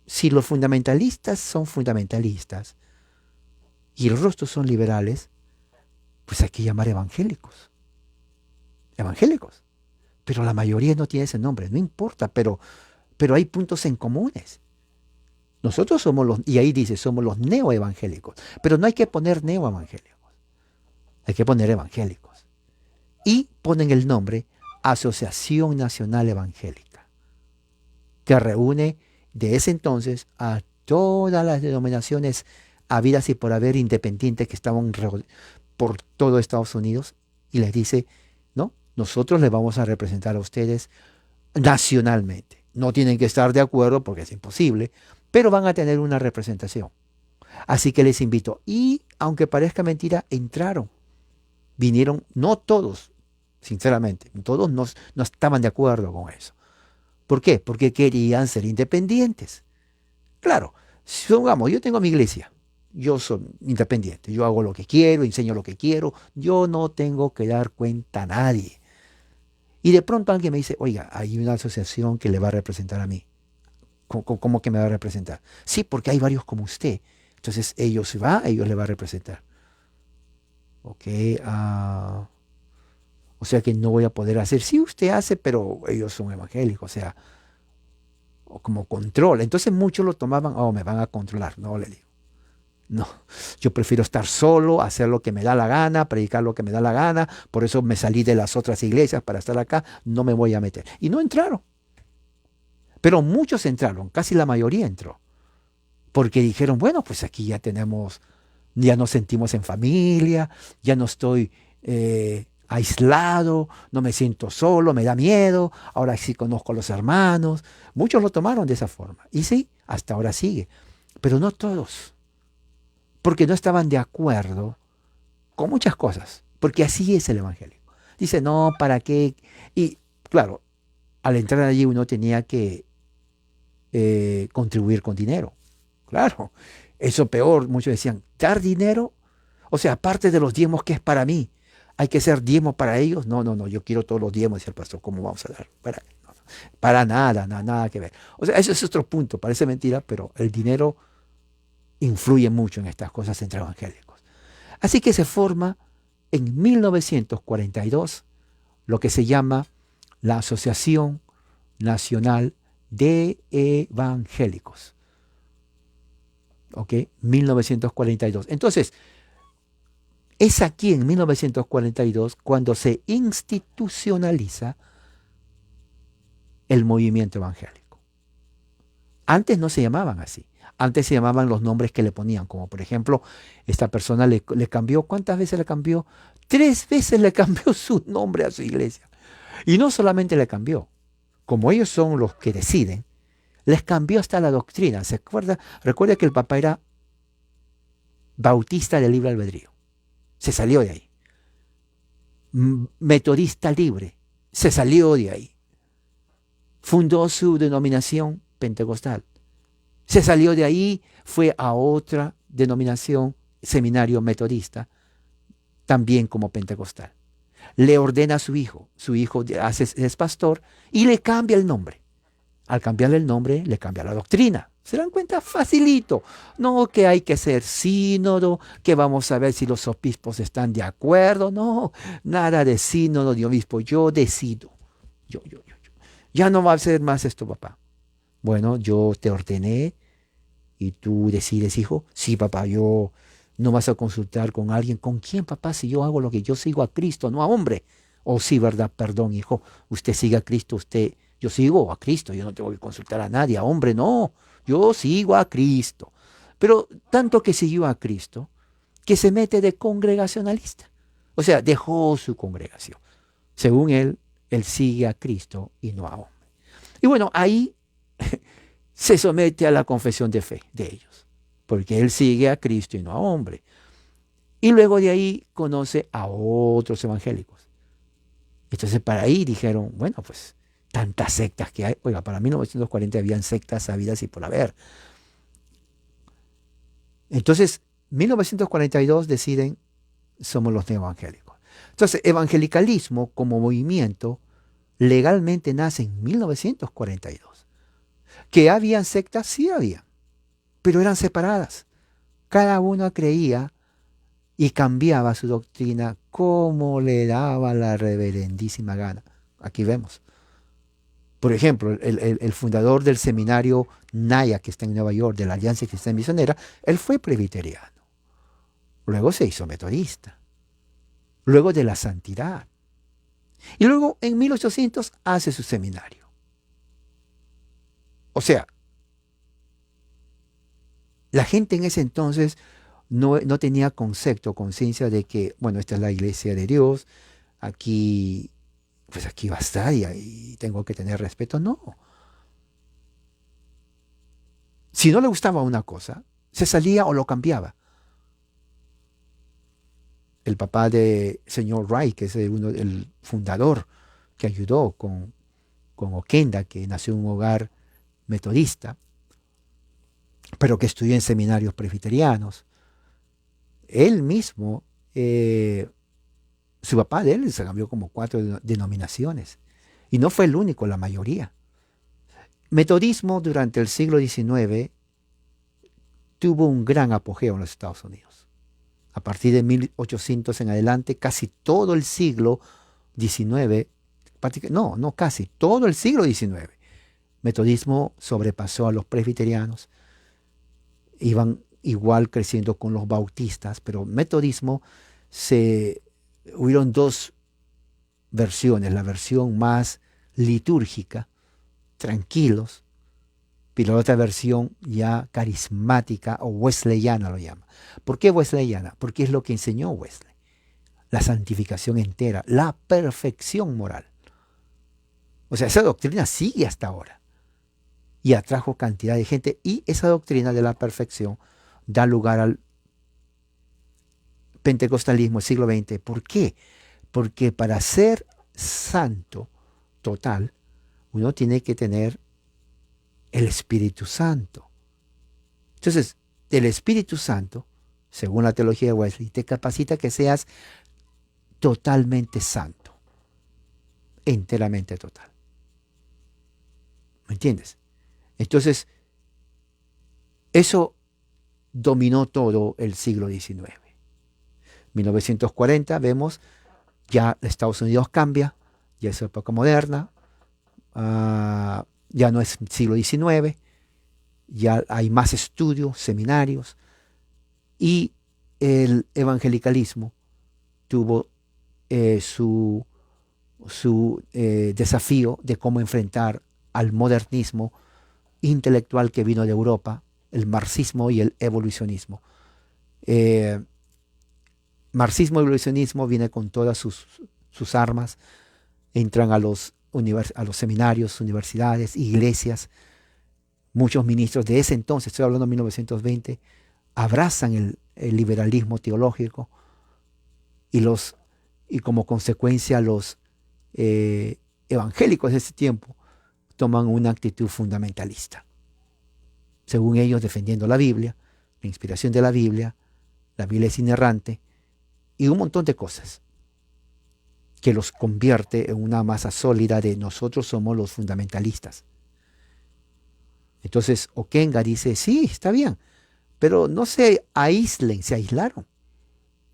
si los fundamentalistas son fundamentalistas y el resto son liberales, pues hay que llamar evangélicos. Evangélicos. Pero la mayoría no tiene ese nombre, no importa, pero hay puntos en comunes. Nosotros somos y ahí dice, somos los neoevangélicos. Pero no hay que poner neoevangélicos, hay que poner evangélicos. Y ponen el nombre Asociación Nacional Evangélica, que reúne de ese entonces a todas las denominaciones habidas y por haber independientes que estaban por todo Estados Unidos y les dice, no, nosotros les vamos a representar a ustedes nacionalmente. No tienen que estar de acuerdo porque es imposible, pero van a tener una representación. Así que les invito. Y aunque parezca mentira, entraron. Vinieron, no todos, sinceramente, todos no estaban de acuerdo con eso. ¿Por qué? Porque querían ser independientes. Claro, supongamos, yo tengo mi iglesia, yo soy independiente, yo hago lo que quiero, enseño lo que quiero, yo no tengo que dar cuenta a nadie. Y de pronto alguien me dice, oiga, hay una asociación que le va a representar a mí. ¿Cómo que me va a representar? Sí, porque hay varios como usted. Entonces ellos le va a representar. Ok, o sea que no voy a poder hacer. Sí, usted hace, pero ellos son evangélicos, o sea, o como control. Entonces muchos lo tomaban, oh, me van a controlar. No, le digo. No, yo prefiero estar solo, hacer lo que me da la gana, predicar lo que me da la gana. Por eso me salí de las otras iglesias para estar acá. No me voy a meter. Y no entraron. Pero muchos entraron, casi la mayoría entró. Porque dijeron, bueno, pues aquí ya tenemos, ya nos sentimos en familia, ya no estoy aislado, no me siento solo, me da miedo, ahora sí conozco a los hermanos. Muchos lo tomaron de esa forma. Y sí, hasta ahora sigue. Pero no todos, porque no estaban de acuerdo con muchas cosas, porque así es el Evangelio. Dice, no, ¿para qué? Y claro, al entrar allí uno tenía que contribuir con dinero. Claro, eso peor, muchos decían, dar dinero, o sea, aparte de los diezmos que es para mí, hay que ser diezmo para ellos. No, no, no, yo quiero todos los diezmos, decía el pastor, ¿cómo vamos a dar? Para nada, nada que ver. O sea, eso es otro punto, parece mentira, pero el dinero influye mucho en estas cosas entre evangélicos. Así que se forma en 1942 lo que se llama la Asociación Nacional de Evangélicos. ¿Ok? 1942. Entonces, es aquí en 1942 cuando se institucionaliza el movimiento evangélico. Antes no se llamaban así. Antes se llamaban los nombres que le ponían, como por ejemplo, esta persona le cambió, ¿cuántas veces le cambió? 3 veces le cambió su nombre a su iglesia. Y no solamente le cambió, como ellos son los que deciden, les cambió hasta la doctrina. ¿Se acuerda? Recuerda que el Papa era bautista de libre albedrío. Se salió de ahí. Metodista libre. Se salió de ahí. Fundó su denominación pentecostal. Se salió de ahí, fue a otra denominación, seminario metodista, también como pentecostal. Le ordena a su hijo es pastor y le cambia el nombre. Al cambiarle el nombre, le cambia la doctrina. ¿Se dan cuenta? Facilito. No que hay que ser sínodo, que vamos a ver si los obispos están de acuerdo. No, nada de sínodo ni obispo. Yo decido. Yo. Ya no va a ser más esto, papá. Bueno, yo te ordené y tú decides, hijo. Sí, papá, yo no vas a consultar con alguien. ¿Con quién, papá? Si yo hago lo que yo sigo a Cristo, no a hombre. Oh, sí, verdad, perdón, hijo. Usted sigue a Cristo, yo sigo a Cristo, yo no tengo que consultar a nadie, a hombre, no. Yo sigo a Cristo. Pero tanto que siguió a Cristo, que se mete de congregacionalista. O sea, dejó su congregación. Según él sigue a Cristo y no a hombre. Y bueno, ahí se somete a la confesión de fe de ellos, porque él sigue a Cristo y no a hombre. Y luego de ahí conoce a otros evangélicos. Entonces para ahí dijeron, bueno, pues tantas sectas que hay. Oiga, para 1940 habían sectas habidas y por haber. Entonces, 1942 deciden, somos los neoevangélicos. Entonces, evangelicalismo como movimiento legalmente nace en 1942. ¿Que habían sectas? Sí había, pero eran separadas. Cada uno creía y cambiaba su doctrina como le daba la reverendísima gana. Aquí vemos. Por ejemplo, el fundador del seminario Naya, que está en Nueva York, de la Alianza Cristiana Misionera, él fue presbiteriano. Luego se hizo metodista. Luego de la santidad. Y luego en 1800 hace su seminario. O sea, la gente en ese entonces no tenía concepto, conciencia de que, bueno, esta es la iglesia de Dios, aquí, pues aquí va a estar y tengo que tener respeto. No. Si no le gustaba una cosa, se salía o lo cambiaba. El papá de señor Wright, que es el fundador que ayudó con con Oquenda, que nació en un hogar metodista, pero que estudió en seminarios presbiterianos. Él mismo, su papá de él se cambió como 4 denominaciones. Y no fue el único, la mayoría. Metodismo durante el siglo XIX tuvo un gran apogeo en los Estados Unidos. A partir de 1800 en adelante, casi todo el siglo XIX, no casi, todo el siglo XIX, metodismo sobrepasó a los presbiterianos, iban igual creciendo con los bautistas, pero metodismo hubieron 2 versiones, la versión más litúrgica, tranquilos, y la otra versión ya carismática o wesleyana lo llama. ¿Por qué wesleyana? Porque es lo que enseñó Wesley, la santificación entera, la perfección moral. O sea, esa doctrina sigue hasta ahora y atrajo cantidad de gente, y esa doctrina de la perfección da lugar al pentecostalismo del siglo XX. ¿Por qué? Porque para ser santo total, uno tiene que tener el Espíritu Santo. Entonces, el Espíritu Santo, según la teología de Wesley, te capacita que seas totalmente santo, enteramente total. ¿Me entiendes? Entonces, eso dominó todo el siglo XIX. 1940 vemos, ya Estados Unidos cambia, ya es época moderna, ya no es siglo XIX, ya hay más estudios, seminarios, y el evangelicalismo tuvo su desafío de cómo enfrentar al modernismo intelectual que vino de Europa, el marxismo y el evolucionismo. Marxismo y evolucionismo viene con todas sus armas, entran a los seminarios, universidades, iglesias. Muchos ministros de ese entonces, estoy hablando de 1920, abrazan el liberalismo teológico, y como consecuencia los evangélicos de ese tiempo toman una actitud fundamentalista. Según ellos, defendiendo la Biblia, la inspiración de la Biblia es inerrante, y un montón de cosas que los convierte en una masa sólida de nosotros somos los fundamentalistas. Entonces Oquenga dice, sí, está bien, pero no se aíslen, se aislaron,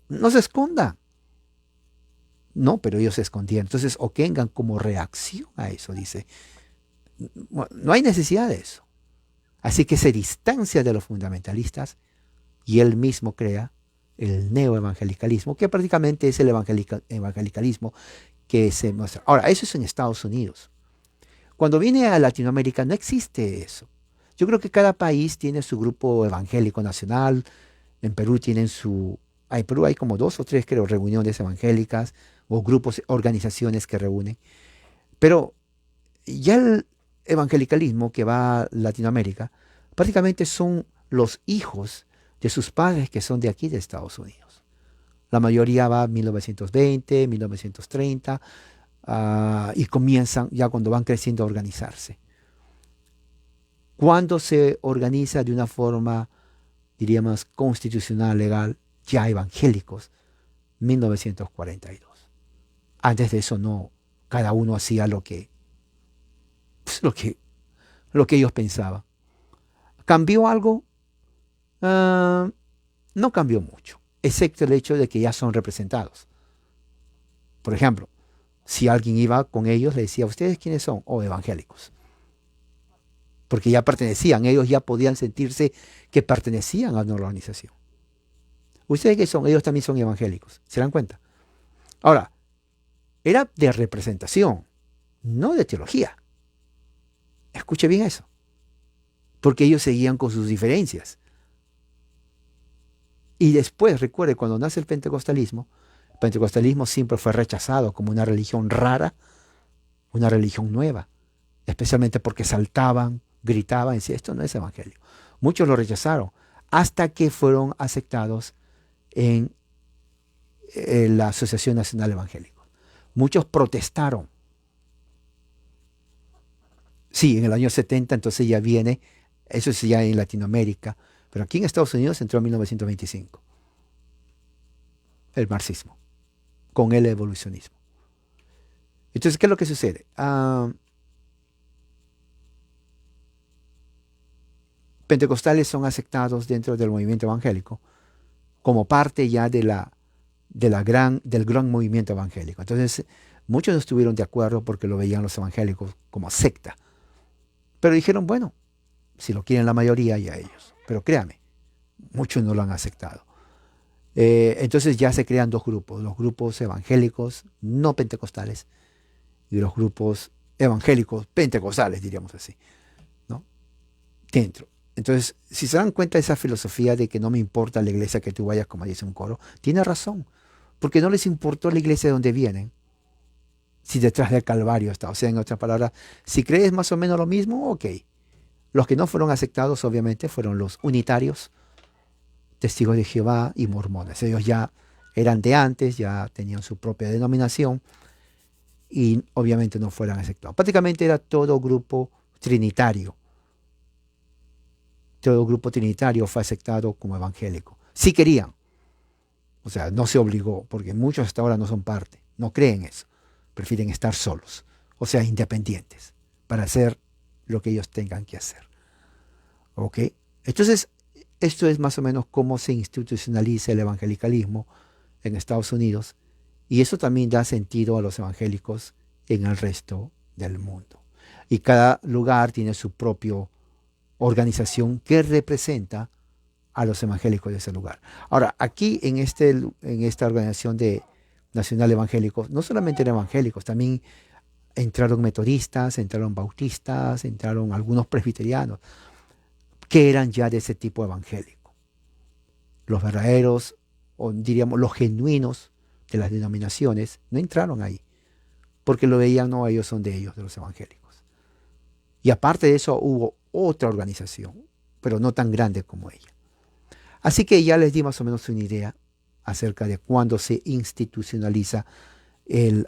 no se escondan. No, pero ellos se escondían. Entonces Oquenga, como reacción a eso, dice, no hay necesidad de eso. Así que se distancia de los fundamentalistas y él mismo crea el neoevangelicalismo, que prácticamente es el evangelicalismo que se muestra. Ahora, eso es en Estados Unidos. Cuando viene a Latinoamérica no existe eso. Yo creo que cada país tiene su grupo evangélico nacional. En Perú en Perú hay como 2 o 3, creo, reuniones evangélicas o grupos, organizaciones que reúnen. Pero ya el evangelicalismo que va a Latinoamérica prácticamente son los hijos de sus padres que son de aquí de Estados Unidos. La mayoría va a 1920, 1930, y comienzan ya cuando van creciendo a organizarse. Cuando se organiza de una forma, diríamos, constitucional, legal, ya evangélicos, 1942. Antes de eso no, cada uno hacía lo que ellos pensaban. ¿Cambió algo? No cambió mucho, excepto el hecho de que ya son representados. Por ejemplo, si alguien iba con ellos, le decía, ¿ustedes quiénes son? Evangélicos. Porque ya pertenecían, ellos ya podían sentirse que pertenecían a una organización. ¿Ustedes qué son? Ellos también son evangélicos. ¿Se dan cuenta? Ahora, era de representación, no de teología. Escuche bien eso. Porque ellos seguían con sus diferencias. Y después, recuerde, cuando nace el pentecostalismo siempre fue rechazado como una religión rara, una religión nueva, especialmente porque saltaban, gritaban, y decían, esto no es evangelio. Muchos lo rechazaron, hasta que fueron aceptados en la Asociación Nacional Evangélica. Muchos protestaron. Sí, en el año 70 entonces ya viene, eso es ya en Latinoamérica, pero aquí en Estados Unidos entró en 1925, el marxismo, con el evolucionismo. Entonces, ¿qué es lo que sucede? Pentecostales son aceptados dentro del movimiento evangélico como parte ya del gran movimiento evangélico. Entonces, muchos no estuvieron de acuerdo porque lo veían los evangélicos como secta. Pero dijeron, bueno, si lo quieren la mayoría, ya ellos. Pero créame, muchos no lo han aceptado. Entonces ya se crean dos grupos, los grupos evangélicos no pentecostales y los grupos evangélicos pentecostales, diríamos así, ¿no? Dentro. Entonces, si se dan cuenta de esa filosofía de que no me importa la iglesia que tú vayas, como dice un coro, tiene razón, porque no les importó la iglesia de donde vienen, si detrás del Calvario está. O sea, en otras palabras, si crees más o menos lo mismo, ok. Los que no fueron aceptados, obviamente, fueron los unitarios, testigos de Jehová y mormones. Ellos ya eran de antes, ya tenían su propia denominación y obviamente no fueron aceptados. Prácticamente era todo grupo trinitario. Todo grupo trinitario fue aceptado como evangélico. Si querían, o sea, no se obligó, porque muchos hasta ahora no son parte, no creen eso, prefieren estar solos, o sea, independientes, para hacer lo que ellos tengan que hacer. ¿Ok? Entonces, esto es más o menos cómo se institucionaliza el evangelicalismo en Estados Unidos, y eso también da sentido a los evangélicos en el resto del mundo. Y cada lugar tiene su propia organización que representa a los evangélicos de ese lugar. Ahora, aquí en esta organización de Nacional Evangélicos, no solamente eran evangélicos, también entraron metodistas, entraron bautistas, entraron algunos presbiterianos, que eran ya de ese tipo evangélico. Los verdaderos, o diríamos los genuinos de las denominaciones, no entraron ahí, porque lo veían, no, ellos son de ellos, de los evangélicos. Y aparte de eso hubo otra organización, pero no tan grande como ella. Así que ya les di más o menos una idea acerca de cuándo se institucionaliza el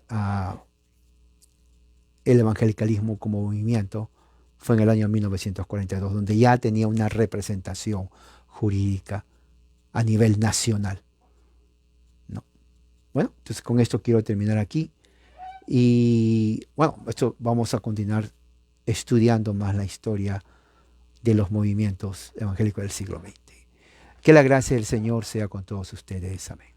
evangelicalismo como movimiento. Fue en el año 1942, donde ya tenía una representación jurídica a nivel nacional, ¿no? Bueno, entonces con esto quiero terminar aquí. Y bueno, esto vamos a continuar estudiando más la historia de los movimientos evangélicos del siglo XX. Que la gracia del Señor sea con todos ustedes. Amén.